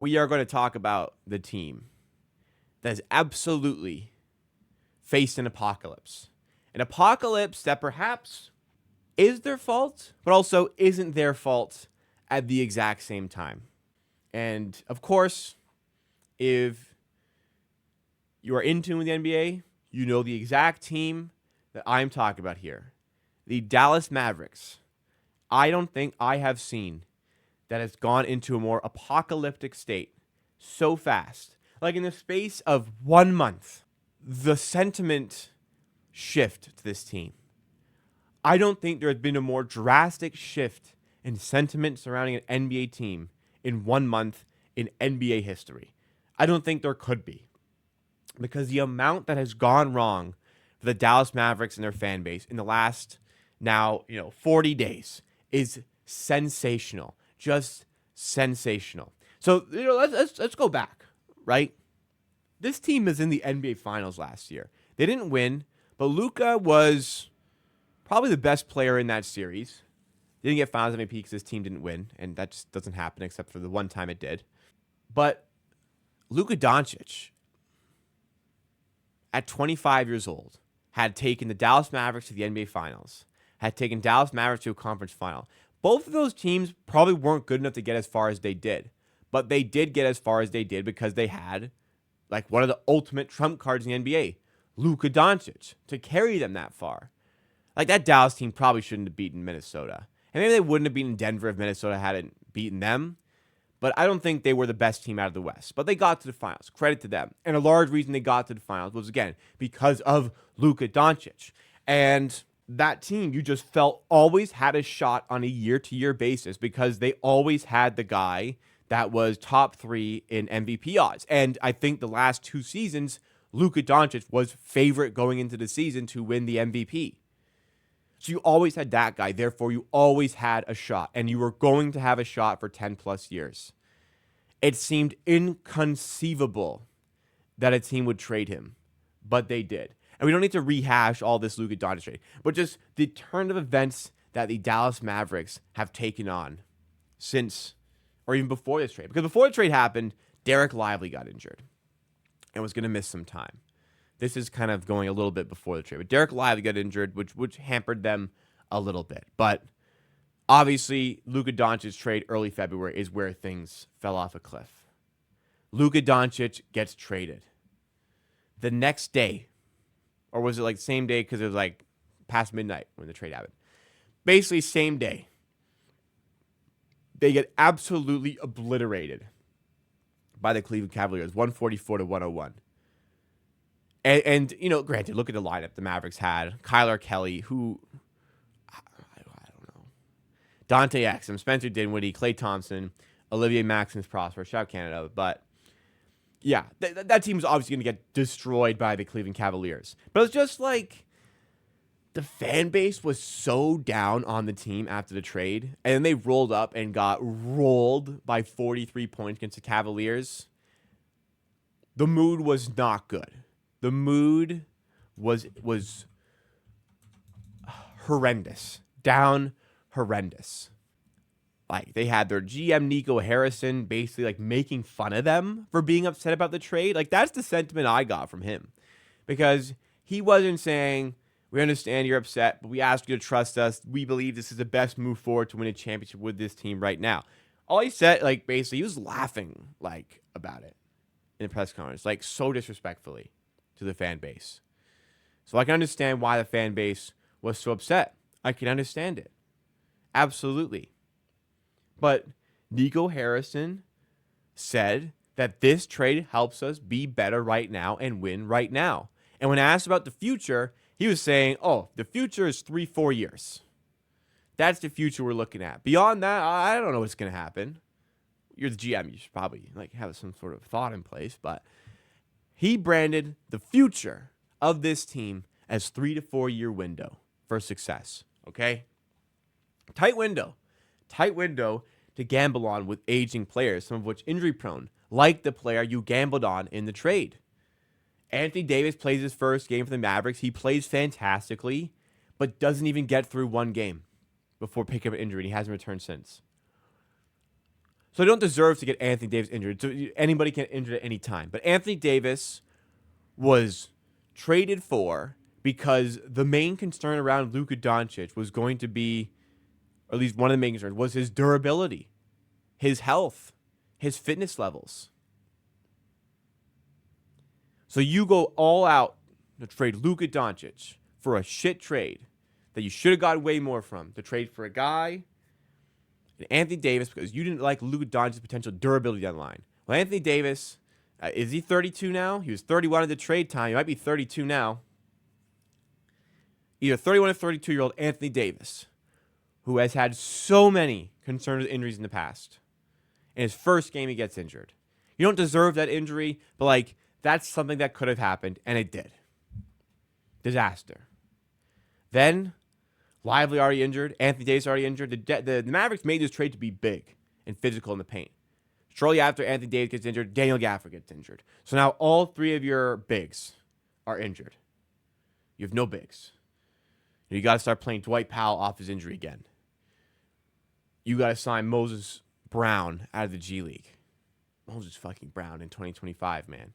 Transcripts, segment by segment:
we are going to talk about the team that has absolutely faced an apocalypse. An apocalypse that perhaps is their fault, but also isn't their fault at the exact same time. And of course, if you are in tune with the NBA, you know the exact team that I'm talking about here. The Dallas Mavericks. I don't think I have seen that has gone into a more apocalyptic state so fast. Like in the space of 1 month, the sentiment shift to this team. I don't think there has been a more drastic shift in sentiment surrounding an NBA team in 1 month in NBA history. I don't think there could be. Because the amount that has gone wrong for the Dallas Mavericks and their fan base in the last 40 days is sensational. Just sensational. So, let's go back, right? This team is in the NBA Finals last year. They didn't win, but Luka was probably the best player in that series. They didn't get Finals MVP because this team didn't win, and that just doesn't happen except for the one time it did. But Luka Doncic, at 25 years old, had taken the Dallas Mavericks to the NBA Finals, had taken Dallas Mavericks to a conference final. Both of those teams probably weren't good enough to get as far as they did, but they did get as far as they did because they had like one of the ultimate trump cards in the NBA, Luka Doncic, to carry them that far. Like that Dallas team probably shouldn't have beaten Minnesota. And maybe they wouldn't have beaten Denver if Minnesota hadn't beaten them. But I don't think they were the best team out of the West. But they got to the finals. Credit to them. And a large reason they got to the finals was, again, because of Luka Doncic. And that team, you just felt always had a shot on a year-to-year basis because they always had the guy that was top 3 in MVP odds. And I think the last 2 seasons, Luka Doncic was favorite going into the season to win the MVP. So you always had that guy. Therefore, you always had a shot. And you were going to have a shot for 10 plus years. It seemed inconceivable that a team would trade him. But they did. And we don't need to rehash all this Luka Doncic trade. But just the turn of events that the Dallas Mavericks have taken on since, or even before this trade. Because before the trade happened, Derek Lively got injured. And was going to miss some time. This is kind of going a little bit before the trade. But Derek Lively got injured, which hampered them a little bit. But obviously, Luka Doncic's trade early February is where things fell off a cliff. Luka Doncic gets traded. The next day, or was it like same day because it was like past midnight when the trade happened. Basically, same day. They get absolutely obliterated by the Cleveland Cavaliers, 144-101. And granted, look at the lineup the Mavericks had. Kyler Kelly, who, I don't know. Dante Exum, Spencer Dinwiddie, Klay Thompson, Olivier Maximus Prosper. Shout out Canada. But, yeah, that team was obviously going to get destroyed by the Cleveland Cavaliers. But it's just like the fan base was so down on the team after the trade. And then they rolled up and got rolled by 43 points against the Cavaliers. The mood was not good. The mood was horrendous. Down horrendous. Like, they had their GM, Nico Harrison, basically, like, making fun of them for being upset about the trade. Like, that's the sentiment I got from him. Because he wasn't saying, we understand you're upset, but we ask you to trust us. We believe this is the best move forward to win a championship with this team right now. All he said, like, basically, he was laughing, like, about it in the press conference. Like, so disrespectfully to the fan base. So I can understand why the fan base was so upset. I can understand it. Absolutely. But Nico Harrison said that this trade helps us be better right now and win right now. And when asked about the future, he was saying, the future is 3-4 years. That's the future we're looking at. Beyond that, I don't know what's going to happen. You're the GM. You should probably have some sort of thought in place, but he branded the future of this team as 3 to 4 year window for success. Okay? Tight window to gamble on with aging players, some of which injury prone, like the player you gambled on in the trade. Anthony Davis plays his first game for the Mavericks. He plays fantastically, but doesn't even get through one game before picking up an injury. He hasn't returned since. So they don't deserve to get Anthony Davis injured. So anybody can get injured at any time. But Anthony Davis was traded for because the main concern around Luka Doncic was going to be, or at least one of the main concerns, was his durability, his health, his fitness levels. So you go all out to trade Luka Doncic for a shit trade that you should have got way more from, to trade for a guy, and Anthony Davis, because you didn't like Luka Doncic's potential durability down the line. Well, Anthony Davis, is he 32 now? He was 31 at the trade time. He might be 32 now. Either 31 or 32-year-old Anthony Davis, who has had so many concerns with injuries in the past. In his first game, he gets injured. You don't deserve that injury, but like, that's something that could have happened, and it did. Disaster. Then, Lively already injured. Anthony Davis already injured. The Mavericks made this trade to be big and physical in the paint. Shortly after Anthony Davis gets injured, Daniel Gafford gets injured. So now all three of your bigs are injured. You have no bigs. You got to start playing Dwight Powell off his injury again. You got to sign Moses Brown out of the G League. Moses fucking Brown in 2025, man.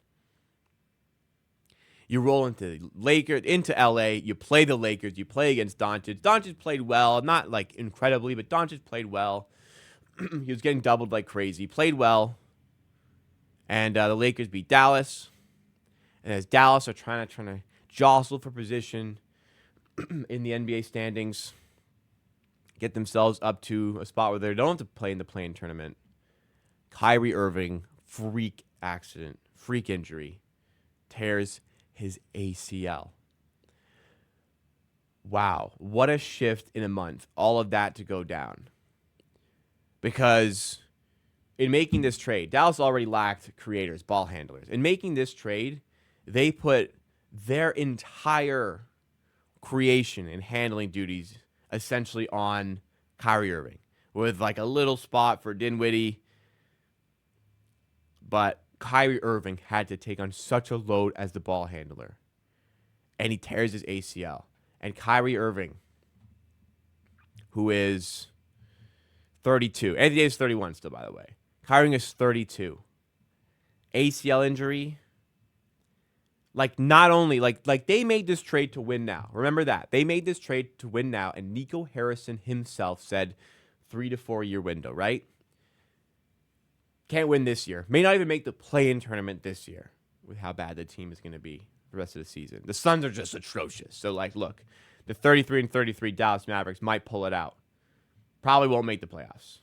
You roll into Lakers, into LA. You play the Lakers. You play against Doncic. Doncic played well, not like incredibly, but Doncic played well. He was getting doubled like crazy. Played well, and the Lakers beat Dallas. And as Dallas are trying to jostle for position in the NBA standings, get themselves up to a spot where they don't have to play in the play-in tournament, Kyrie Irving, freak accident, freak injury, tears his ACL. Wow, what a shift in a month. All of that to go down. Because in making this trade, Dallas already lacked creators, ball handlers. In making this trade, they put their entire creation and handling duties essentially on Kyrie Irving, with like a little spot for Dinwiddie. But Kyrie Irving had to take on such a load as the ball handler, and he tears his ACL. And Kyrie Irving, who is 32, Anthony Davis is 31 still, by the way. Kyrie Irving is 32. ACL injury. Like, not only, like they made this trade to win now. Remember that. They made this trade to win now, and Nico Harrison himself said 3 to 4 year window, right? Can't win this year. May not even make the play-in tournament this year with how bad the team is going to be the rest of the season. The Suns are just atrocious. So, like, look, the 33-33 Dallas Mavericks might pull it out. Probably won't make the playoffs.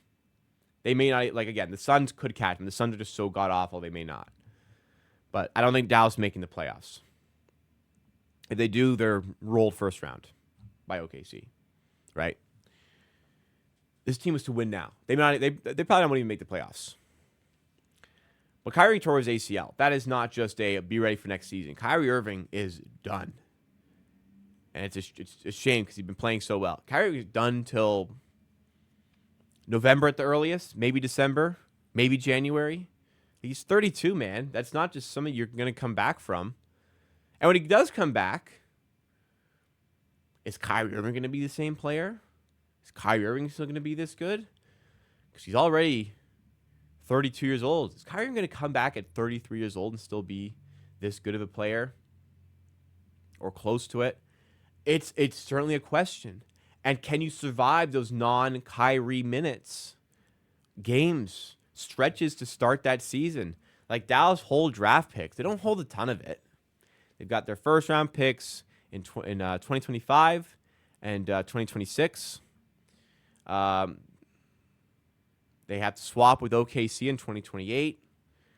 They may not, like, again, the Suns could catch them. The Suns are just so god-awful, they may not. But I don't think Dallas is making the playoffs. If they do, they're rolled first round by OKC, right? This team was to win now. They probably won't even make the playoffs. But Kyrie tore his ACL. That is not just a be ready for next season. Kyrie Irving is done. And it's a shame because he's been playing so well. Kyrie is done till November at the earliest, maybe December, maybe January. He's 32, man. That's not just something you're going to come back from. And when he does come back, is Kyrie Irving going to be the same player? Is Kyrie Irving still going to be this good? Because he's already 32 years old. Is Kyrie going to come back at 33 years old and still be this good of a player? Or close to it? It's certainly a question. And can you survive those non-Kyrie minutes? Games, stretches to start that season. Like Dallas hold draft picks. They don't hold a ton of it. They've got their first round picks in 2025 and 2026. They have to swap with OKC in 2028.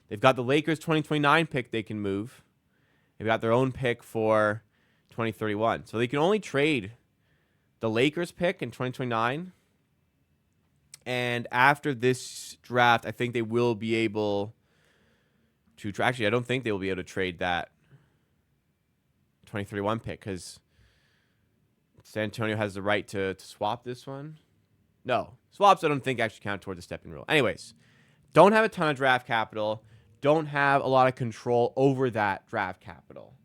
They've got the Lakers 2029 pick they can move. They've got their own pick for 2031. So they can only trade the Lakers pick in 2029. And after this draft, I think they will be able to... Actually, I don't think they will be able to trade that 2031 pick because San Antonio has the right to swap this one. No. Swaps, I don't think, actually count towards the step-in rule. Anyways, don't have a ton of draft capital. Don't have a lot of control over that draft capital.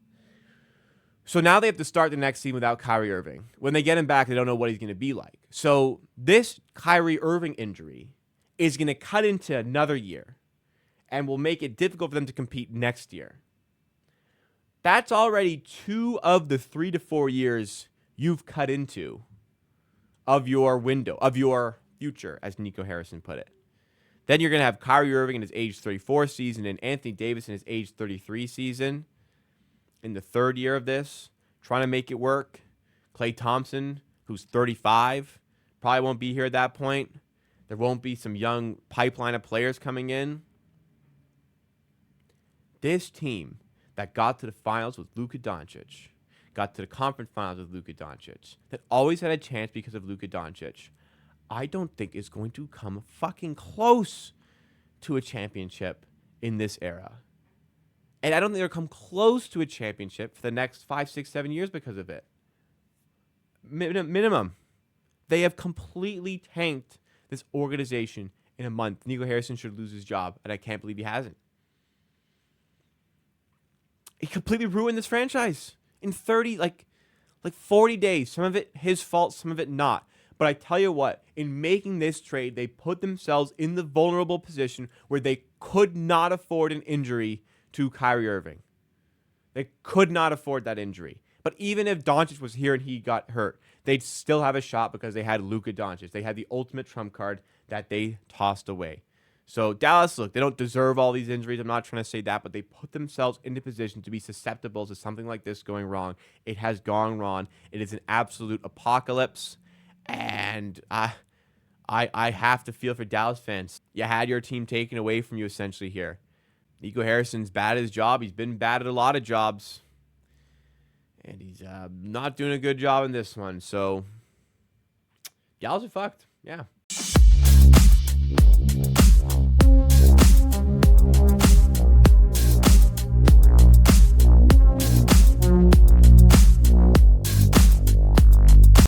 So now they have to start the next season without Kyrie Irving. When they get him back, they don't know what he's going to be like. So this Kyrie Irving injury is going to cut into another year and will make it difficult for them to compete next year. That's already 2 of the 3 to 4 years you've cut into of your window, of your future, as Nico Harrison put it. Then you're going to have Kyrie Irving in his age 34 season and Anthony Davis in his age 33 season in the third year of this, trying to make it work. Klay Thompson, who's 35, probably won't be here at that point. There won't be some young pipeline of players coming in. This team that got to the finals with Luka Doncic, got to the conference finals with Luka Doncic, that always had a chance because of Luka Doncic, I don't think is going to come fucking close to a championship in this era. And I don't think they'll come close to a championship for the next 5, 6, 7 years because of it. Minimum. They have completely tanked this organization in a month. Nico Harrison should lose his job, and I can't believe he hasn't. He completely ruined this franchise in 40 days. Some of it his fault, some of it not. But I tell you what, in making this trade, they put themselves in the vulnerable position where they could not afford an injury to Kyrie Irving. They could not afford that injury. But even if Doncic was here and he got hurt, they'd still have a shot because they had Luka Doncic. They had the ultimate trump card that they tossed away. So Dallas, look, they don't deserve all these injuries. I'm not trying to say that, but they put themselves into position to be susceptible to something like this going wrong. It has gone wrong. It is an absolute apocalypse. And I have to feel for Dallas fans. You had your team taken away from you essentially here. Nico Harrison's bad at his job. He's been bad at a lot of jobs. And he's not doing a good job in this one. So Dallas are fucked. Yeah.